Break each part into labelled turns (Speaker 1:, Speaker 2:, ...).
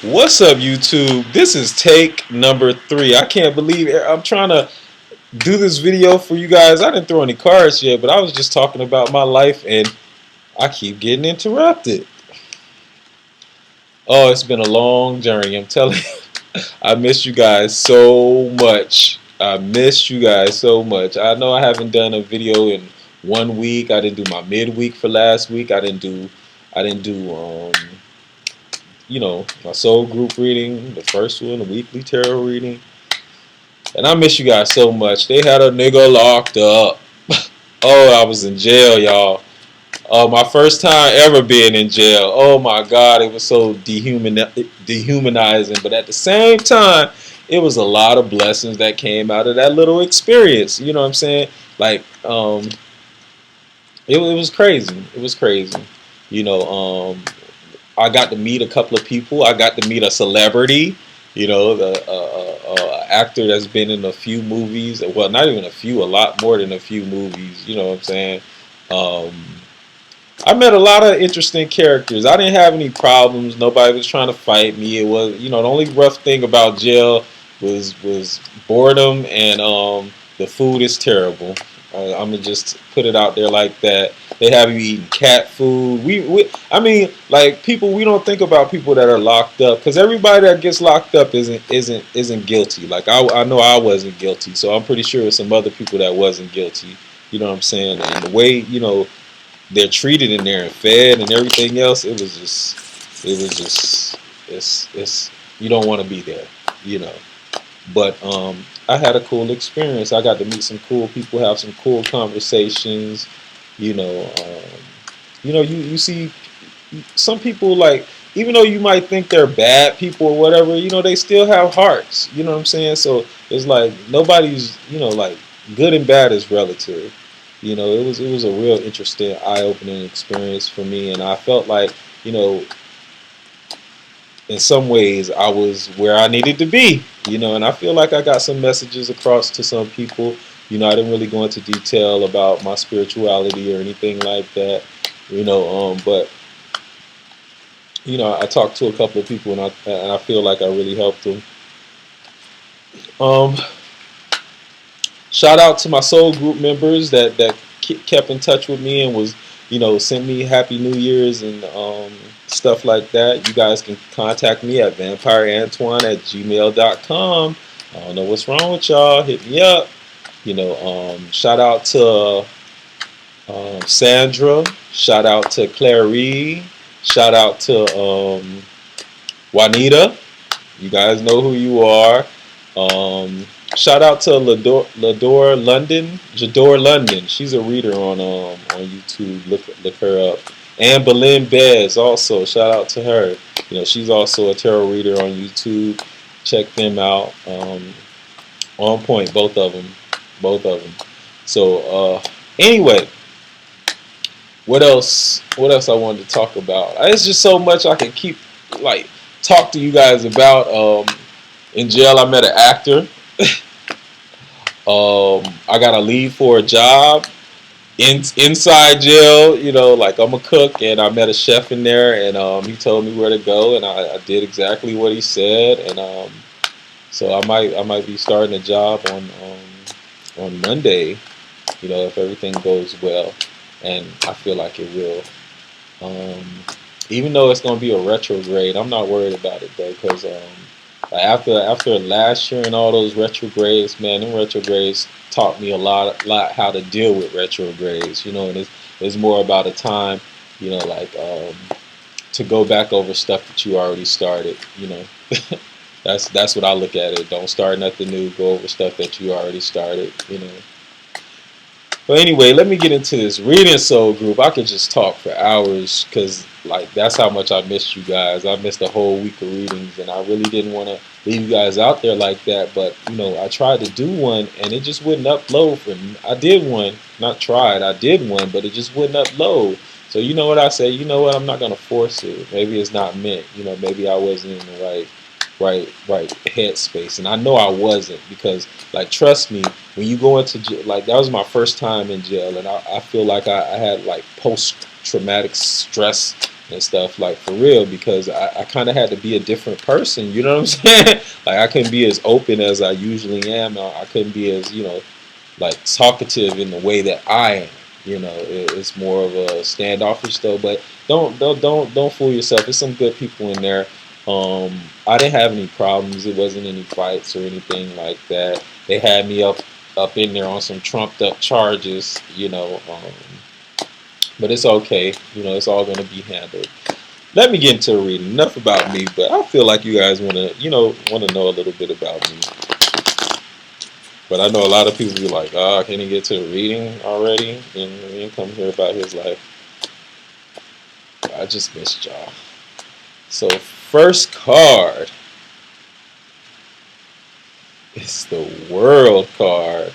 Speaker 1: What's up, YouTube? This is take number 3. I can't believe it. I'm trying to do this video for you guys. I didn't throw any cards yet, but I was just talking about my life and I keep getting interrupted. Oh, it's been a long journey. I'm telling you. I miss you guys so much. I miss you guys so much. I know I haven't done a video in 1 week. I didn't do my midweek for last week. I didn't do my soul group reading, the first one, the weekly tarot reading. And I miss you guys so much. They had a nigga locked up. Oh, I was in jail, y'all. Oh, my first time ever being in jail. Oh my God, it was so dehumanizing. But at the same time, it was a lot of blessings that came out of that little experience. You know what I'm saying? Like, it was crazy. It was crazy. You know, I got to meet a couple of people. I got to meet a celebrity. You know, the actor that's been in a few movies. Well, not even a few, a lot more than a few movies. You know what I'm saying? I met a lot of interesting characters. I didn't have any problems. Nobody was trying to fight me. It was, the only rough thing about jail was boredom and the food is terrible. I'm gonna just put it out there like that. They have you eating cat food. I mean, like people. We don't think about people that are locked up because everybody that gets locked up isn't guilty. Like I know I wasn't guilty, so I'm pretty sure some other people that wasn't guilty. You know what I'm saying? And the way they're treated in there and fed and everything else, it's you don't want to be there, you know. But I had a cool experience. I got to meet some cool people, have some cool conversations. You know, you see some people, like, even though you might think they're bad people or whatever, they still have hearts. You know what I'm saying? So it's like nobody's, like, good and bad is relative. It was a real interesting, eye-opening experience for me, and I felt like, in some ways I was where I needed to be, and I feel like I got some messages across to some people. I didn't really go into detail about my spirituality or anything like that, but I talked to a couple of people and I feel like I really helped them. Shout out to my soul group members that kept in touch with me and was, sent me Happy New Year's and stuff like that. You guys can contact me at vampireantwaun@gmail.com. I don't know what's wrong with y'all. Hit me up. Shout out to Sandra. Shout out to Clary. Shout out to Juanita. You guys know who you are. Shout out to Jador London. She's a reader on YouTube. Look her up. And Belen Bez also. Shout out to her. She's also a tarot reader on YouTube. Check them out. On point, both of them. So anyway, what else I wanted to talk about? It's just so much I can keep talk to you guys about. In jail, I met an actor. I got to leave for a job inside jail. Like I'm a cook, and I met a chef in there, and he told me where to go, and I did exactly what he said, and so I might be starting a job on Monday, if everything goes well, and I feel like it will. Even though it's gonna be a retrograde, I'm not worried about it though, because after last year and all those retrogrades, man, them retrogrades taught me a lot how to deal with retrogrades, and it's more about a time, to go back over stuff that you already started, That's what I look at it. Don't start nothing new, go over stuff that you already started, But anyway, let me get into this reading soul group. I could just talk for hours because, that's how much I missed you guys. I missed a whole week of readings, and I really didn't want to leave you guys out there like that. But, I tried to do one, and it just wouldn't upload for me. I did one. Not tried. I did one, but it just wouldn't upload. So you know what I say? You know what? I'm not going to force it. Maybe it's not meant. Maybe I wasn't in the right headspace, and I know I wasn't, because trust me, when you go into jail, that was my first time in jail, and I feel like I had post-traumatic stress and stuff, like for real, because I kind of had to be a different person. You know what I'm saying? Like I couldn't be as open as I usually am. I couldn't be as, like talkative in the way that I am. It's more of a standoffish though. But don't fool yourself. There's some good people in there. I didn't have any problems. It wasn't any fights or anything like that. They had me up in there on some trumped up charges. But it's okay. It's all going to be handled. Let me get into a reading. Enough about me, but I feel like you guys want to know a little bit about me. But I know a lot of people be like, can he get to a reading already? And we didn't come here about his life. I just missed y'all. So first card is the World card.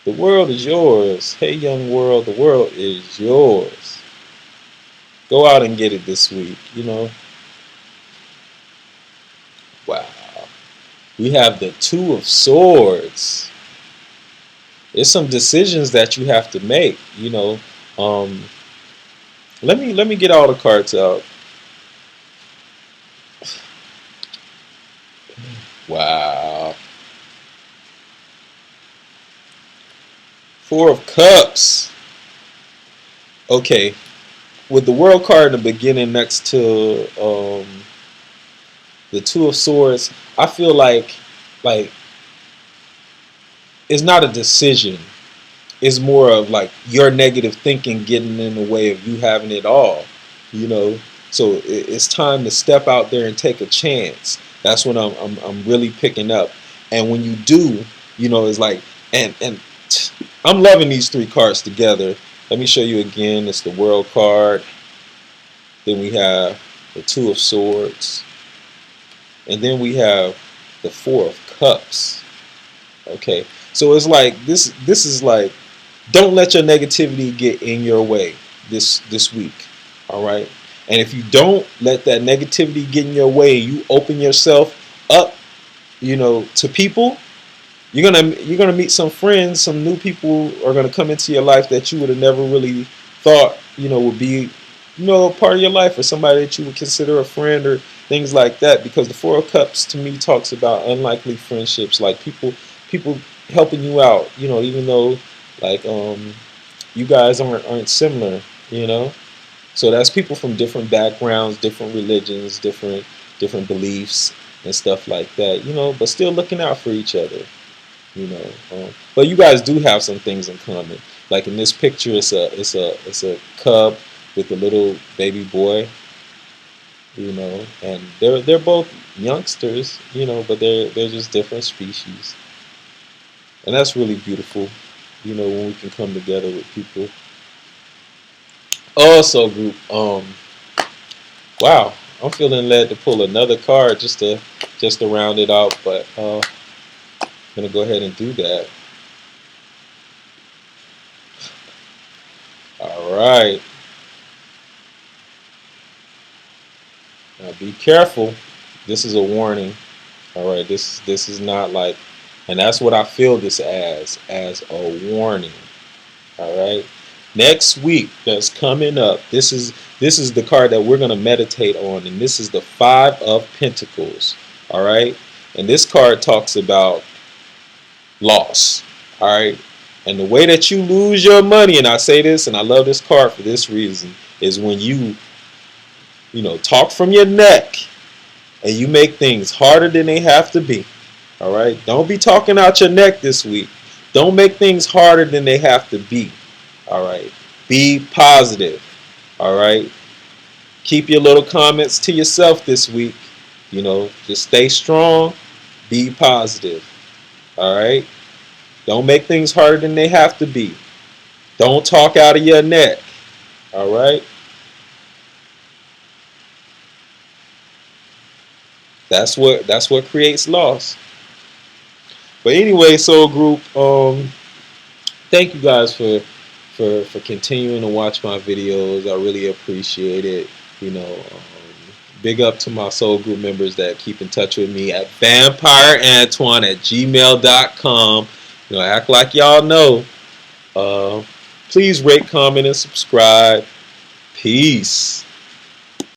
Speaker 1: The world is yours. Hey, young world, the world is yours. Go out and get it this week, Wow. We have the Two of Swords. There's some decisions that you have to make, Let me get all the cards out. Wow. Four of Cups. Okay. With the World card in the beginning next to the Two of Swords, I feel like it's not a decision. It's more of like your negative thinking getting in the way of you having it all, So it's time to step out there and take a chance. That's what I'm really picking up. And when you do, it's like and I'm loving these three cards together. Let me show you again. It's the World card. Then we have the Two of Swords. And then we have the Four of Cups. Okay. So it's like this is like, don't let your negativity get in your way this week. All right. And if you don't let that negativity get in your way, you open yourself up, to people, you're gonna meet some friends, some new people are gonna come into your life that you would have never really thought, would be, a part of your life, or somebody that you would consider a friend or things like that. Because the Four of Cups to me talks about unlikely friendships, like people helping you out, even though like you guys aren't similar, So that's people from different backgrounds, different religions, different beliefs and stuff like that, but still looking out for each other, But you guys do have some things in common. Like in this picture, it's a cub with a little baby boy, and they're both youngsters, but they're just different species, and that's really beautiful, when we can come together with people. Also, group, wow, I'm feeling led to pull another card just to round it out, but I'm gonna go ahead and do that. All right. Now be careful. This is a warning. All right. This is not like, and that's what I feel this as a warning. All right. Next week that's coming up, this is the card that we're going to meditate on, and this is the Five of Pentacles. All right. And this card talks about loss. All right. And the way that you lose your money, and I say this, and I love this card for this reason, is when you talk from your neck and you make things harder than they have to be. All right. Don't be talking out your neck this week. Don't make things harder than they have to be. All right. Be positive. All right. Keep your little comments to yourself this week. Just stay strong. Be positive. All right. Don't make things harder than they have to be. Don't talk out of your neck. All right. That's what creates loss. But anyway, so group, thank you guys for continuing to watch my videos. I really appreciate it. Big up to my soul group members that keep in touch with me at vampireantwaun@gmail.com. Act like y'all know. Please rate, comment, and subscribe. Peace.